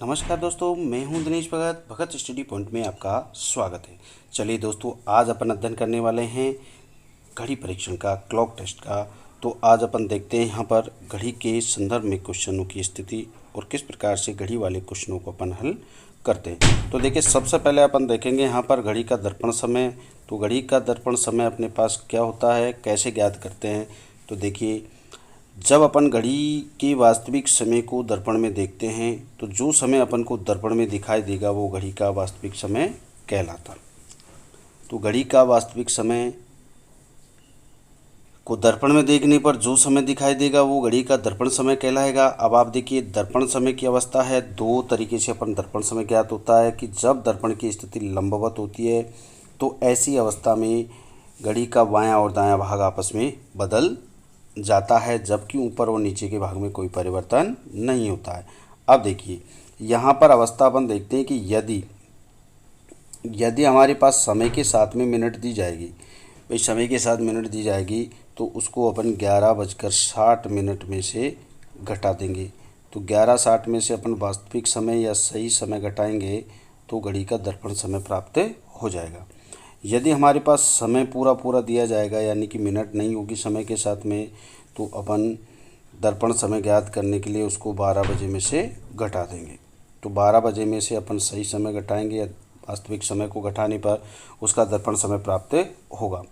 नमस्कार दोस्तों, मैं हूं दिनेश भगत। भगत स्टडी पॉइंट में आपका स्वागत है। चलिए दोस्तों, आज अपन अध्ययन करने वाले हैं घड़ी परीक्षण का, क्लॉक टेस्ट का। तो आज अपन देखते हैं यहाँ पर घड़ी के संदर्भ में क्वेश्चनों की स्थिति और किस प्रकार से घड़ी वाले क्वेश्चनों को अपन हल करते हैं। तो देखिए, सबसे पहले अपन देखेंगे यहाँ पर घड़ी का दर्पण समय। तो घड़ी का दर्पण समय अपने पास क्या होता है, कैसे ज्ञात करते हैं। तो देखिए, जब अपन घड़ी के वास्तविक समय को दर्पण में देखते हैं तो जो समय अपन को दर्पण में दिखाई देगा वो घड़ी का वास्तविक समय कहलाता। तो घड़ी का वास्तविक समय को दर्पण में देखने पर जो समय दिखाई देगा वो घड़ी का दर्पण समय कहलाएगा। अब आप देखिए, दर्पण समय की अवस्था है, दो तरीके से अपन दर्पण समय ज्ञात होता है कि जब दर्पण की स्थिति लंबवत होती है तो ऐसी अवस्था में घड़ी का बायां और दायां भाग आपस में बदल जाता है, जबकि ऊपर और नीचे के भाग में कोई परिवर्तन नहीं होता है। अब देखिए, यहाँ पर अवस्था अपन देखते हैं कि यदि हमारे पास समय के साथ में मिनट दी जाएगी, भाई समय के साथ मिनट दी जाएगी तो उसको अपन 11:60 में से घटा देंगे। तो 11:60 में से अपन वास्तविक समय या सही समय घटाएंगे तो घड़ी का दर्पण समय प्राप्त हो जाएगा। यदि हमारे पास समय पूरा पूरा दिया जाएगा, यानी कि मिनट नहीं होगी समय के साथ में, तो अपन दर्पण समय ज्ञात करने के लिए उसको 12 बजे में से घटा देंगे। तो 12 बजे में से अपन सही समय घटाएंगे या वास्तविक समय को घटाने पर उसका दर्पण समय प्राप्त होगा।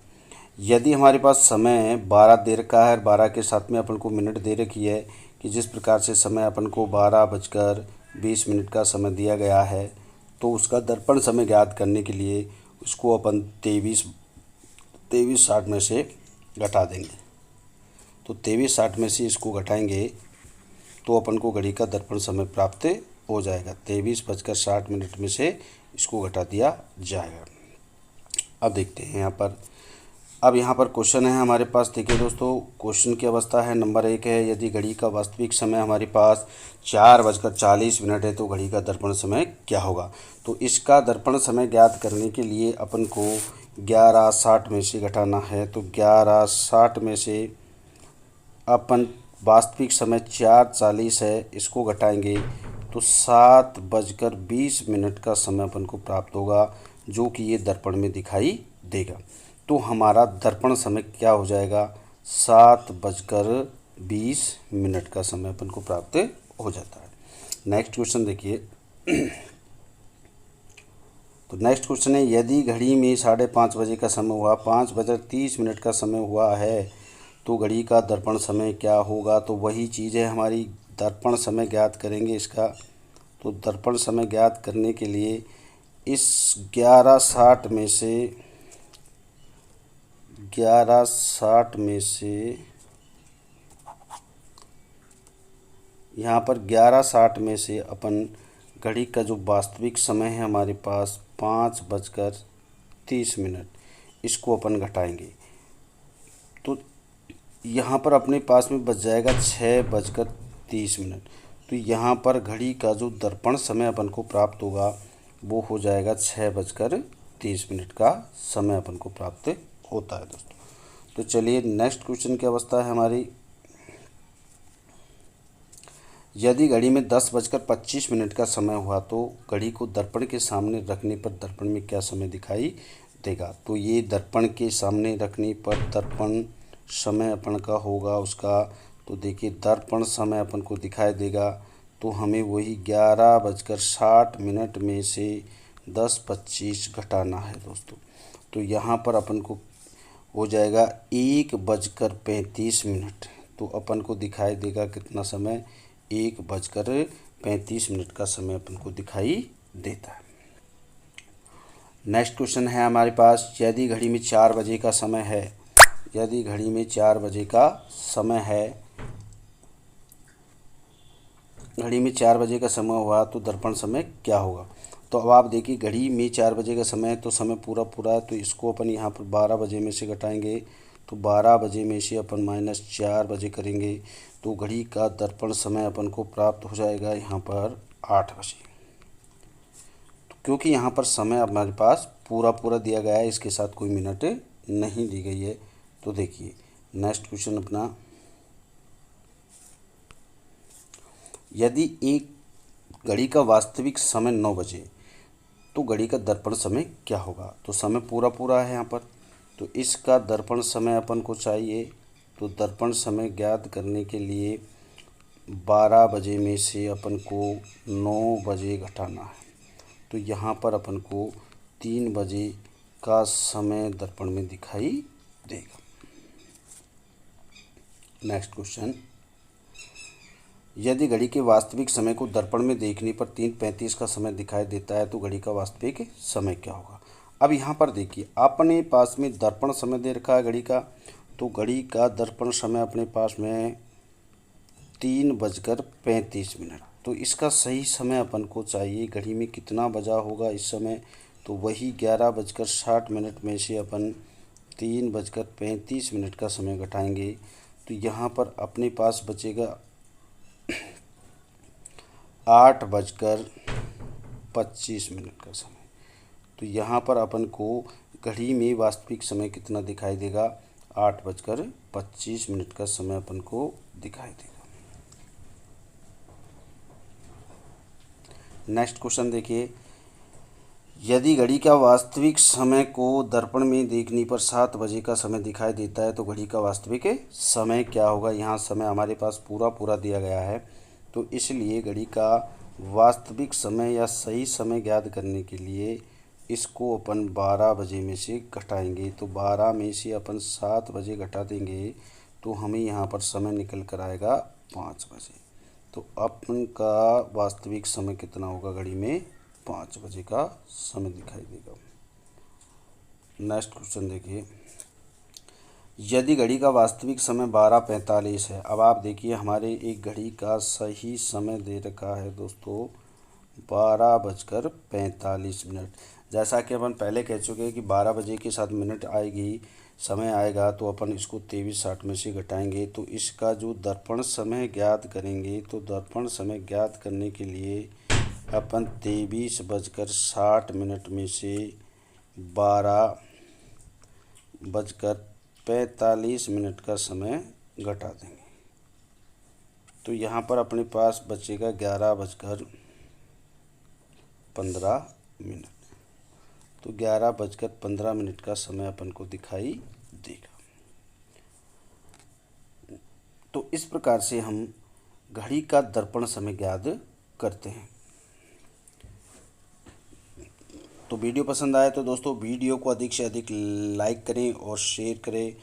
यदि हमारे पास समय 12 दे रखा है, 12 के साथ में अपन को मिनट दे रखी है कि जिस प्रकार से समय अपन को 12:20 का समय दिया गया है, तो उसका दर्पण समय ज्ञात करने के लिए उसको अपन 23:60 में से घटा देंगे। तो 23:60 में से इसको घटाएंगे तो अपन को घड़ी का दर्पण समय प्राप्त हो जाएगा। 23:60 में से इसको घटा दिया जाएगा। अब देखते हैं यहाँ पर क्वेश्चन है हमारे पास। देखिए दोस्तों, क्वेश्चन की अवस्था है नंबर 1 है, यदि घड़ी का वास्तविक समय हमारे पास 4:40 है तो घड़ी का दर्पण समय क्या होगा। तो इसका दर्पण समय ज्ञात करने के लिए अपन को 11:60 में से घटाना है। तो 11:60 में से अपन वास्तविक समय 4:40 है, इसको घटाएंगे तो 7:20 का समय अपन को प्राप्त होगा, जो कि ये दर्पण में दिखाई देगा। तो हमारा दर्पण समय क्या हो जाएगा, 7:20 का समय अपन को प्राप्त हो जाता है। नेक्स्ट क्वेश्चन देखिए। तो नेक्स्ट क्वेश्चन है, यदि घड़ी में 5:30 बजे का समय हुआ, 5:30 का समय हुआ है तो घड़ी का दर्पण समय क्या होगा। तो वही चीज़ है हमारी, दर्पण समय ज्ञात करेंगे इसका। तो दर्पण समय ज्ञात करने के लिए इस 11:60 में से यहाँ पर 11:60 में से अपन घड़ी का जो वास्तविक समय है हमारे पास 5:30, इसको अपन घटाएंगे। तो यहाँ पर अपने पास में बच जाएगा 6:30। तो यहाँ पर घड़ी का जो दर्पण समय अपन को प्राप्त होगा वो हो जाएगा 6:30 का समय अपन को प्राप्त होता है दोस्तों। तो चलिए, नेक्स्ट क्वेश्चन की अवस्था है हमारी, यदि घड़ी में 10:25 का समय हुआ तो घड़ी को दर्पण के सामने रखने पर दर्पण में क्या समय दिखाई देगा। तो ये दर्पण के सामने रखने पर दर्पण समय अपन का होगा उसका। तो देखिए, दर्पण समय अपन को दिखाई देगा तो हमें वही 11:60 में से 10:25 घटाना है दोस्तों। तो यहाँ पर अपन को हो जाएगा 1:35। तो अपन को दिखाई देगा कितना समय, 1:35 का समय अपन को दिखाई देता है। नेक्स्ट क्वेश्चन है हमारे पास, यदि घड़ी में 4 बजे का समय है, यदि घड़ी में 4 बजे का समय है, घड़ी में 4 बजे का समय हुआ तो दर्पण समय क्या होगा। तो अब आप देखिए, घड़ी में 4 बजे का समय है तो समय पूरा पूरा है, तो इसको अपन यहाँ पर 12 बजे में से घटाएंगे। तो 12 बजे में से अपन -4 बजे करेंगे तो घड़ी का दर्पण समय अपन को प्राप्त हो जाएगा यहाँ पर 8 बजे। तो क्योंकि यहाँ पर समय हमारे पास पूरा पूरा दिया गया है, इसके साथ कोई मिनट नहीं दी गई है। तो देखिए, नेक्स्ट क्वेश्चन अपना, यदि एक घड़ी का वास्तविक समय 9 बजे, तो घड़ी का दर्पण समय क्या होगा। तो समय पूरा पूरा है यहाँ पर, तो इसका दर्पण समय अपन को चाहिए। तो दर्पण समय ज्ञात करने के लिए 12 बजे में से अपन को 9 बजे घटाना है। तो यहाँ पर अपन को 3 बजे का समय दर्पण में दिखाई देगा। नेक्स्ट क्वेश्चन, यदि घड़ी के वास्तविक समय को दर्पण में देखने पर 3:35 का समय दिखाई देता है तो घड़ी का वास्तविक समय क्या होगा। अब यहाँ पर देखिए, अपने पास में दर्पण समय दे रखा है घड़ी का, तो घड़ी का दर्पण समय अपने पास में 3:35। तो इसका सही समय अपन को चाहिए, घड़ी में कितना बजा होगा इस समय, तो वही 11:60 में से अपन 3:35 का समय घटाएंगे। तो यहाँ पर अपने पास बचेगा 8:25 का समय। तो यहाँ पर अपन को घड़ी में वास्तविक समय कितना दिखाई देगा, 8:25 का समय अपन को दिखाई देगा। नेक्स्ट क्वेश्चन देखिए, यदि घड़ी का वास्तविक समय को दर्पण में देखने पर 7 बजे का समय दिखाई देता है तो घड़ी का वास्तविक समय क्या होगा। यहाँ समय हमारे पास पूरा पूरा दिया गया है, तो इसलिए घड़ी का वास्तविक समय या सही समय ज्ञात करने के लिए इसको अपन 12 बजे में से घटाएंगे। तो 12 में से अपन 7 बजे घटा देंगे तो हमें यहाँ पर समय निकल कर आएगा 5 बजे। तो अपन का वास्तविक समय कितना होगा, घड़ी में 5 बजे का समय दिखाई देगा। नेक्स्ट क्वेश्चन देखिए, यदि घड़ी का वास्तविक समय 12:45 है। अब आप देखिए, हमारे एक घड़ी का सही समय दे रखा है दोस्तों 12:45। जैसा कि अपन पहले कह चुके हैं कि 12 बजे के साथ मिनट आएगी, समय आएगा, तो अपन इसको 23:60 में से घटाएंगे। तो इसका जो दर्पण समय ज्ञात करेंगे, तो दर्पण समय ज्ञात करने के लिए अपन 23:60 में से 12:45 का समय घटा देंगे। तो यहाँ पर अपने पास बचेगा 11:15। तो 11:15 का समय अपन को दिखाई देगा। तो इस प्रकार से हम घड़ी का दर्पण समय ज्ञात करते हैं। तो वीडियो पसंद आए तो दोस्तों वीडियो को अधिक से अधिक लाइक करें और शेयर करें